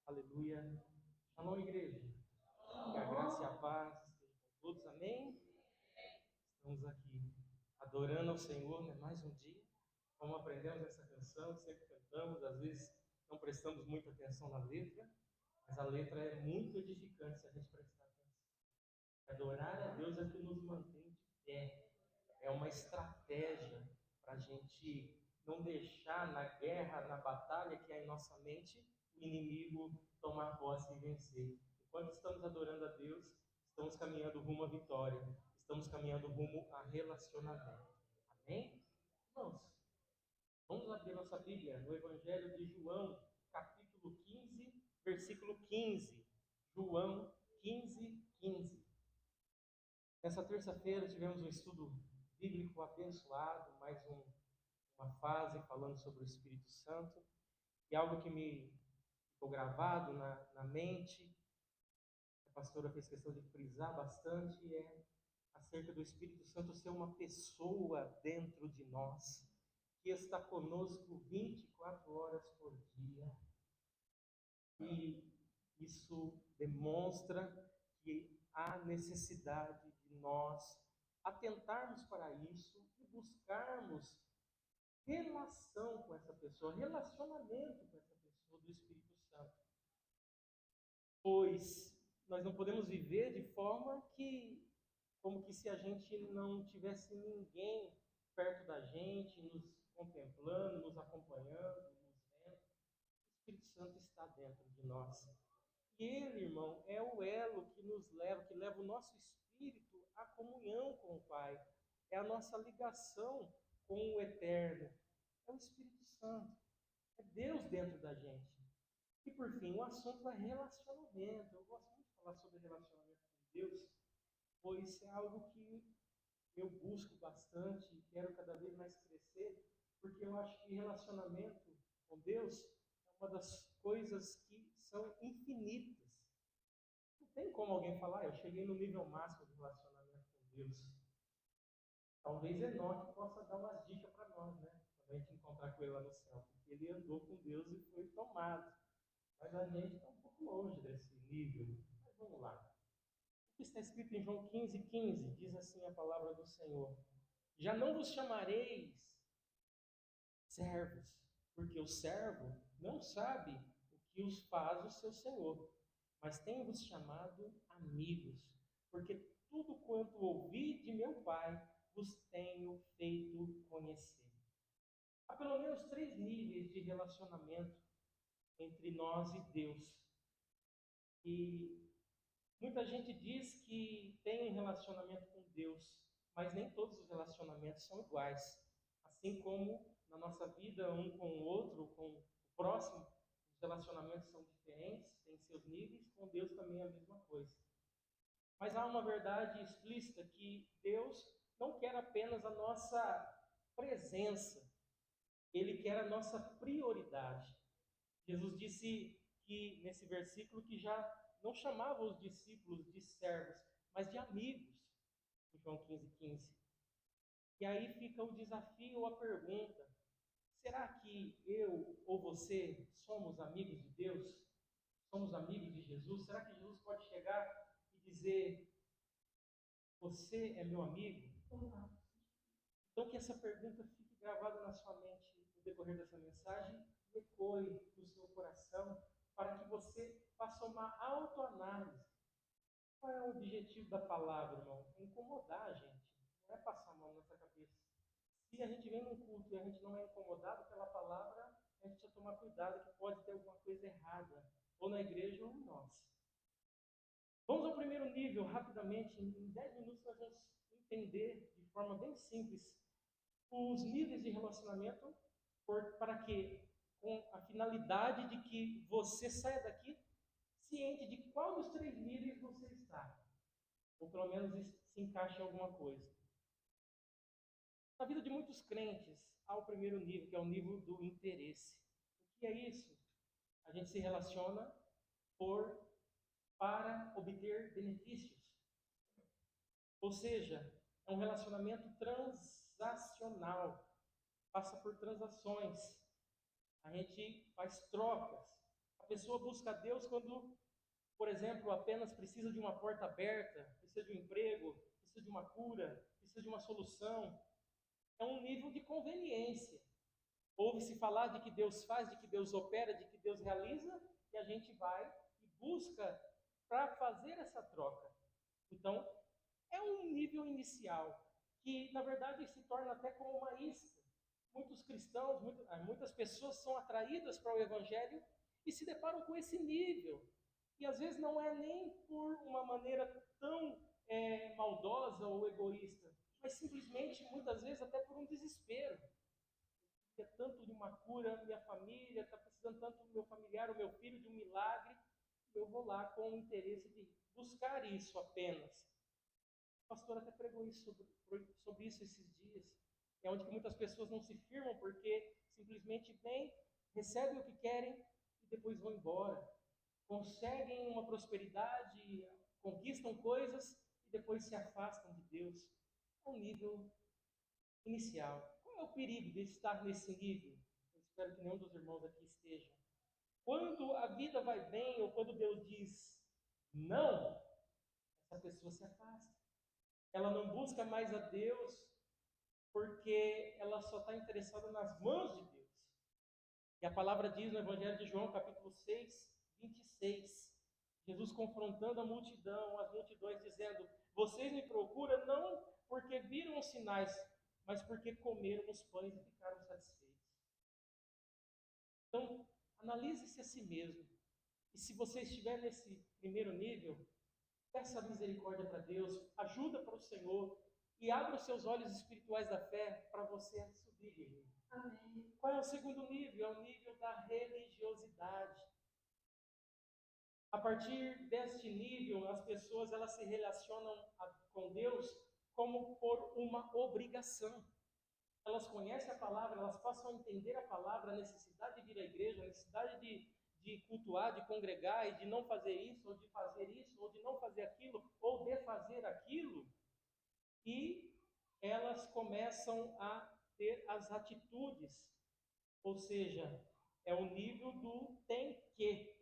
Aleluia. Shalom, igreja. Que a graça e a paz estejam com todos. Amém? Estamos aqui adorando ao Senhor, né? Mais um dia. Como aprendemos essa canção, sempre cantamos, às vezes não prestamos muita atenção na letra, mas a letra é muito edificante se a gente prestar atenção. Adorar a Deus é o que nos mantém de pé. É uma estratégia para a gente não deixar na guerra, na batalha que há em nossa mente, o inimigo tomar posse e vencer. Enquanto estamos adorando a Deus, estamos caminhando rumo à vitória, estamos caminhando rumo a relacionamento. Amém? Irmãos, vamos abrir nossa Bíblia no Evangelho de João, capítulo 15, versículo 15. João 15, 15. Nessa terça-feira tivemos um estudo bíblico abençoado, uma fase falando sobre o Espírito Santo, e algo que me ficou gravado na mente, a pastora fez questão de frisar bastante, é acerca do Espírito Santo ser uma pessoa dentro de nós, que está conosco 24 horas por dia. E isso demonstra que há necessidade de nós atentarmos para isso e buscarmos relação com essa pessoa, relacionamento com essa pessoa do Espírito Santo. Pois nós não podemos viver de forma como que se a gente não tivesse ninguém perto da gente, nos contemplando, nos acompanhando, nos vendo. O Espírito Santo está dentro de nós. E ele, irmão, é o elo que nos leva, que leva o nosso espírito à comunhão com o Pai. É a nossa ligação com o Eterno. É o Espírito Santo. É Deus dentro da gente. E por fim, o assunto é relacionamento. Eu gosto muito de falar sobre relacionamento com Deus, pois é algo que eu busco bastante e quero cada vez mais crescer, porque eu acho que relacionamento com Deus é uma das coisas que são infinitas. Não tem como alguém falar, eu cheguei no nível máximo de relacionamento com Deus. Talvez Enoque possa dar umas dicas para nós, né? Quando a gente encontrar com ele lá no céu. Porque ele andou com Deus e foi tomado. Mas a gente está um pouco longe desse nível. Mas vamos lá. O que está escrito em João 15, 15, diz assim a palavra do Senhor: Já não vos chamareis servos, porque o servo não sabe o que os faz o seu senhor, mas tenho-vos chamado amigos, porque tudo quanto ouvi de meu Pai vos tenho feito conhecer. Há pelo menos 3 níveis de relacionamento entre nós e Deus. E muita gente diz que tem um relacionamento com Deus, mas nem todos os relacionamentos são iguais. Assim como na nossa vida, um com o outro, com o próximo, os relacionamentos são diferentes, têm seus níveis, com Deus também é a mesma coisa. Mas há uma verdade explícita que Deus não quer apenas a nossa presença, Ele quer a nossa prioridade. Jesus disse que nesse versículo que já não chamava os discípulos de servos, mas de amigos, em João 15, 15. E aí fica o desafio ou a pergunta: será que eu ou você somos amigos de Deus? Somos amigos de Jesus? Será que Jesus pode chegar e dizer: você é meu amigo? Então que essa pergunta fique gravada na sua mente no decorrer dessa mensagem, ecoe no seu coração, para que você faça uma autoanálise. Qual é o objetivo da palavra, irmão? É incomodar a gente, não é passar a mão na nossa cabeça. Se a gente vem num culto e a gente não é incomodado pela palavra, a gente precisa tomar cuidado que pode ter alguma coisa errada, ou na igreja ou em nós. Vamos ao primeiro nível, rapidamente, em 10 minutos nós vamos entender de forma bem simples os níveis de relacionamento, para que, com a finalidade de que você saia daqui ciente de qual dos 3 níveis você está, ou pelo menos se encaixa em alguma coisa. Na vida de muitos crentes, há o primeiro nível, que é o nível do interesse. O que é isso? A gente se relaciona para obter benefícios. Ou seja, é um relacionamento transacional, passa por transações. A gente faz trocas. A A pessoa busca a Deus quando, por exemplo, apenas precisa de uma porta aberta, precisa de um emprego, precisa de uma cura, precisa de uma solução. É um nível de conveniência. Ouve-se falar de que Deus faz, de que Deus opera, de que Deus realiza, e a gente vai e busca para fazer essa troca. Então, é um nível inicial, que na verdade se torna até como uma isca. Muitos cristãos, muitas pessoas são atraídas para o Evangelho e se deparam com esse nível. E às vezes não é nem por uma maneira tão maldosa ou egoísta, mas simplesmente, muitas vezes, até por um desespero. É tanto de uma cura, minha família está precisando tanto do meu familiar, o meu filho, de um milagre, eu vou lá com o interesse de buscar isso apenas. O pastor até pregou isso sobre isso esses dias. É onde que muitas pessoas não se firmam porque simplesmente vêm, recebem o que querem e depois vão embora. Conseguem uma prosperidade, conquistam coisas e depois se afastam de Deus. É um nível inicial. Qual é o perigo de estar nesse nível? Eu espero que nenhum dos irmãos aqui esteja. Quando a vida vai bem ou quando Deus diz não, essa pessoa se afasta. Ela não busca mais a Deus porque ela só está interessada nas mãos de Deus. E a palavra diz no Evangelho de João, capítulo 6, 26, Jesus confrontando a multidão, as multidões, dizendo: vocês me procuram não porque viram os sinais, mas porque comeram os pães e ficaram satisfeitos. Então, analise-se a si mesmo. E se você estiver nesse primeiro nível, peça misericórdia para Deus, ajuda para o Senhor e abra os seus olhos espirituais da fé para você subir. Amém. Qual é o segundo nível? É o nível da religiosidade. A partir deste nível, as pessoas elas se relacionam com Deus como por uma obrigação. Elas conhecem a palavra, elas passam a entender a palavra, a necessidade de vir à igreja, a necessidade de cultuar, de congregar e de não fazer isso, ou de fazer isso, ou de não fazer aquilo, ou de fazer aquilo. E elas começam a ter as atitudes, ou seja, é o nível do tem que,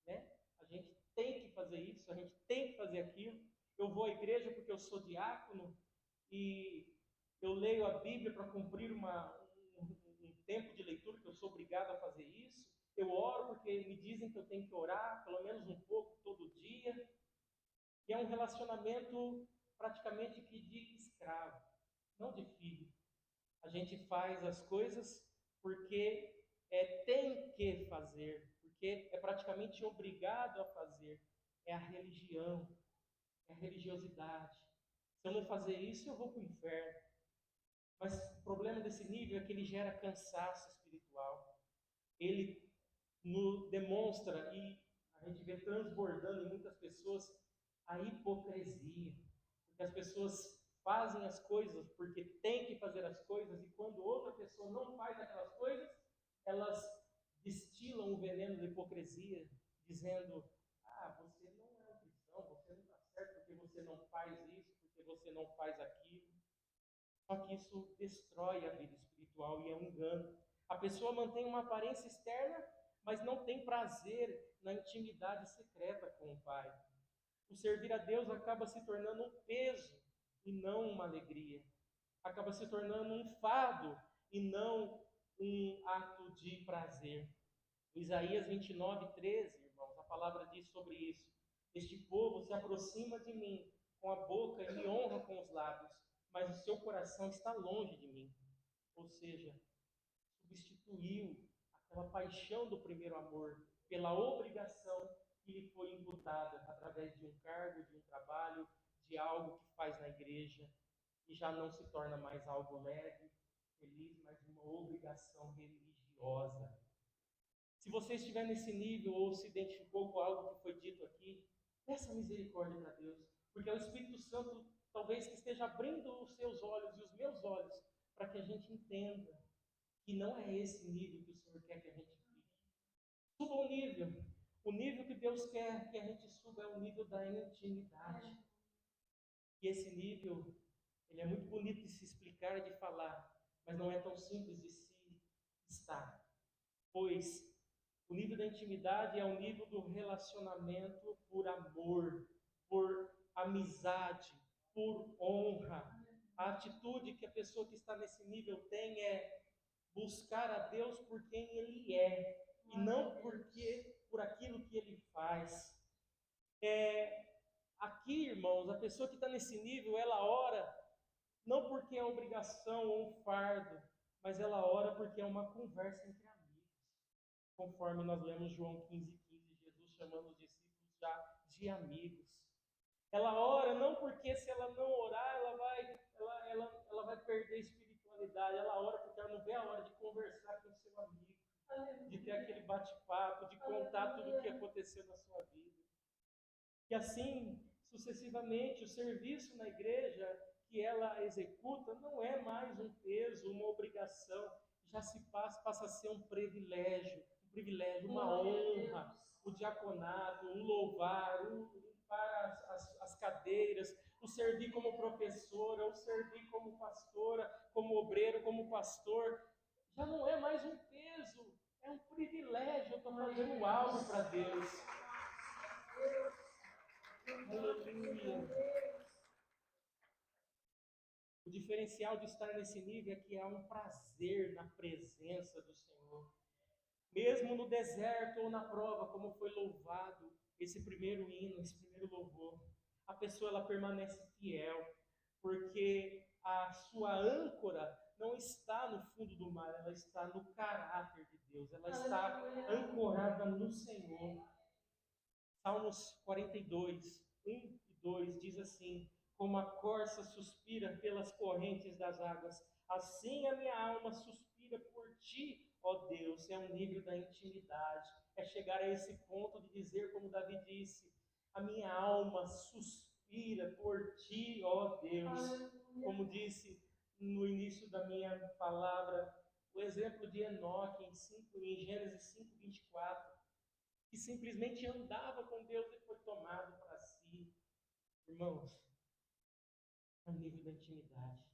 né? A gente tem que fazer isso, a gente tem que fazer aquilo. Eu vou à igreja porque eu sou diácono e eu leio a Bíblia para cumprir um tempo de leitura que eu sou obrigado a fazer isso. Eu oro porque me dizem que eu tenho que orar, pelo menos um pouco todo dia. E é um relacionamento praticamente que de escravo, não de filho. A gente faz as coisas porque tem que fazer, porque é praticamente obrigado a fazer. É a religião, é a religiosidade. Se eu não fazer isso, eu vou para o inferno. Mas o problema desse nível é que ele gera cansaço espiritual. Ele demonstra, e a gente vê transbordando em muitas pessoas, a hipocrisia. Porque as pessoas fazem as coisas porque tem que fazer as coisas, e quando outra pessoa não faz aquelas coisas, elas destilam o veneno da hipocrisia, dizendo: ah, você não é um cristão, você não está certo porque você não faz isso, porque você não faz aquilo. Só que isso destrói a vida espiritual e é um engano. A pessoa mantém uma aparência externa, mas não tem prazer na intimidade secreta com o Pai. O servir a Deus acaba se tornando um peso e não uma alegria. Acaba se tornando um fardo e não um ato de prazer. Isaías 29, 13, irmãos, a palavra diz sobre isso: este povo se aproxima de mim com a boca e me honra com os lábios, mas o seu coração está longe de mim. Ou seja, substituiu aquela paixão do primeiro amor pela obrigação que lhe foi imputada através de um cargo, de um trabalho, de algo que faz na igreja, e já não se torna mais algo leve, feliz, mas uma obrigação religiosa. Se você estiver nesse nível ou se identificou com algo que foi dito aqui, peça misericórdia para Deus, porque é o Espírito Santo talvez que esteja abrindo os seus olhos e os meus olhos para que a gente entenda que não é esse nível que o Senhor quer que a gente fique. Suba o nível. O nível que Deus quer que a gente suba é o nível da intimidade. E esse nível, ele é muito bonito de se explicar e de falar, mas não é tão simples de se estar. Pois O nível da intimidade é o nível do relacionamento por amor, por amizade, por honra. A atitude que a pessoa que está nesse nível tem é buscar a Deus por quem Ele é, e não por aquilo que Ele faz. Aqui, irmãos, a pessoa que está nesse nível, ela ora não porque é obrigação ou um fardo, mas ela ora porque é uma conversa entre amigos. Conforme nós lemos João 15:15, Jesus chamando os discípulos já de amigos. Ela ora não porque se ela não orar, ela vai perder a espiritualidade. Ela ora porque ela não vê a hora de conversar com o seu amigo, de ter aquele bate-papo, de contar tudo o que aconteceu na sua vida. E assim, sucessivamente, o serviço na igreja que ela executa não é mais um peso, uma obrigação, já se passa a ser um privilégio, uma honra, o diaconato, o louvar, o limpar as cadeiras, o servir como professora, o servir como pastora, como obreiro, como pastor, já não é mais um peso, é um privilégio. Eu estou fazendo algo para Deus. Aleluia. O diferencial de estar nesse nível é que há um prazer na presença do Senhor. Mesmo no deserto ou na prova, como foi louvado esse primeiro hino, esse primeiro louvor, a pessoa ela permanece fiel, porque a sua âncora não está no fundo do mar, ela está no caráter de Deus, ela está ancorada no Senhor. Salmos 42, 1 e 2 diz assim: como a corça suspira pelas correntes das águas, assim a minha alma suspira por ti, ó Deus. É um nível da intimidade, é chegar a esse ponto de dizer, como Davi disse: a minha alma suspira por ti, ó Deus. Como disse no início da minha palavra, o exemplo de Enoque em Gênesis 5:24, que simplesmente andava com Deus e foi tomado para si. Irmãos, é o nível da intimidade.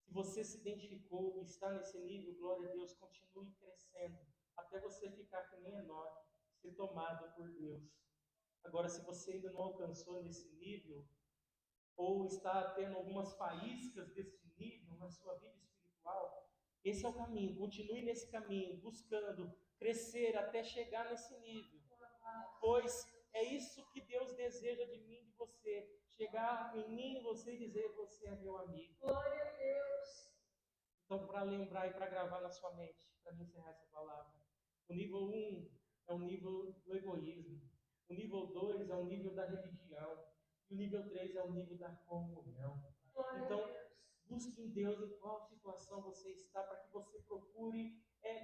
Se você se identificou e está nesse nível, glória a Deus, continue crescendo, até você ficar que nem Enoque, ser tomado por Deus. Agora, se você ainda não alcançou nesse nível, ou está tendo algumas faíscas desse nível na sua vida espiritual, esse é o caminho. Continue nesse caminho, buscando crescer até chegar nesse nível, pois é isso que Deus deseja de mim e de você. Chegar em mim, você e dizer: você é meu amigo. Glória a Deus. Então, para lembrar e para gravar na sua mente, para me encerrar essa palavra, o nível 1 é o nível do egoísmo, o nível 2 é o nível da religião, e o nível 3 é o nível da comunhão. Então, busque em Deus em qual situação você está, para que você procure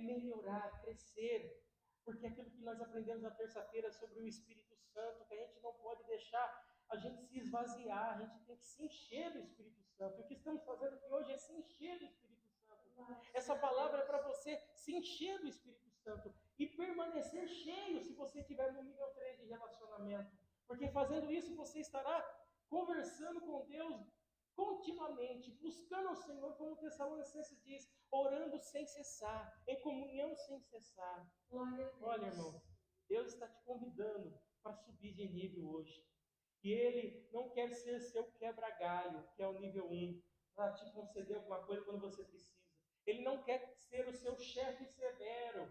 melhorar, crescer. Porque aquilo que nós aprendemos na terça-feira sobre o Espírito Santo, que a gente não pode deixar a gente se esvaziar, a gente tem que se encher do Espírito Santo. E o que estamos fazendo aqui hoje é se encher do Espírito Santo. Essa palavra é para você se encher do Espírito Santo e permanecer cheio se você estiver no nível 3 de relacionamento. Porque fazendo isso você estará conversando com Deus continuamente, buscando ao Senhor, como o Tessalonicenses diz, orando sem cessar, em comunhão sem cessar. Olha, irmão, Deus está te convidando para subir de nível hoje. E Ele não quer ser seu quebra-galho, que é o nível 1, para te conceder alguma coisa quando você precisa. Ele não quer ser o seu chefe severo,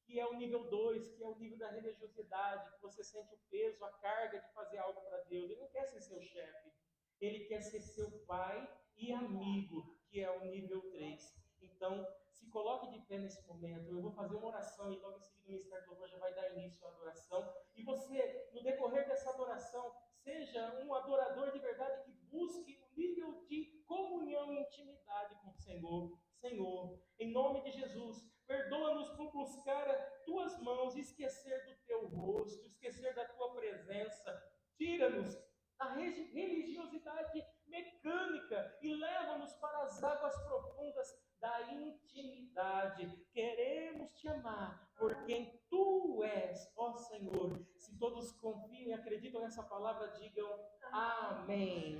que é o nível 2, que é o nível da religiosidade, que você sente o peso, a carga de fazer algo para Deus. Ele não quer ser seu chefe. Ele quer ser seu pai e amigo, que é o nível 3. Então, se coloque de pé nesse momento. Eu vou fazer uma oração e logo em seguida o Ministério do Louvor já vai dar início à adoração. E você, no decorrer dessa adoração, seja um adorador de verdade que busque o nível de comunhão e intimidade com o Senhor. Senhor, em nome de Jesus, perdoa-nos por buscar as tuas mãos, esquecer do teu rosto, esquecer da tua presença. Tira-nos da religiosidade mecânica e leva-nos para as águas profundas da intimidade. Queremos te amar por quem tu és, ó Senhor. Se todos confiam e acreditam nessa palavra, digam amém.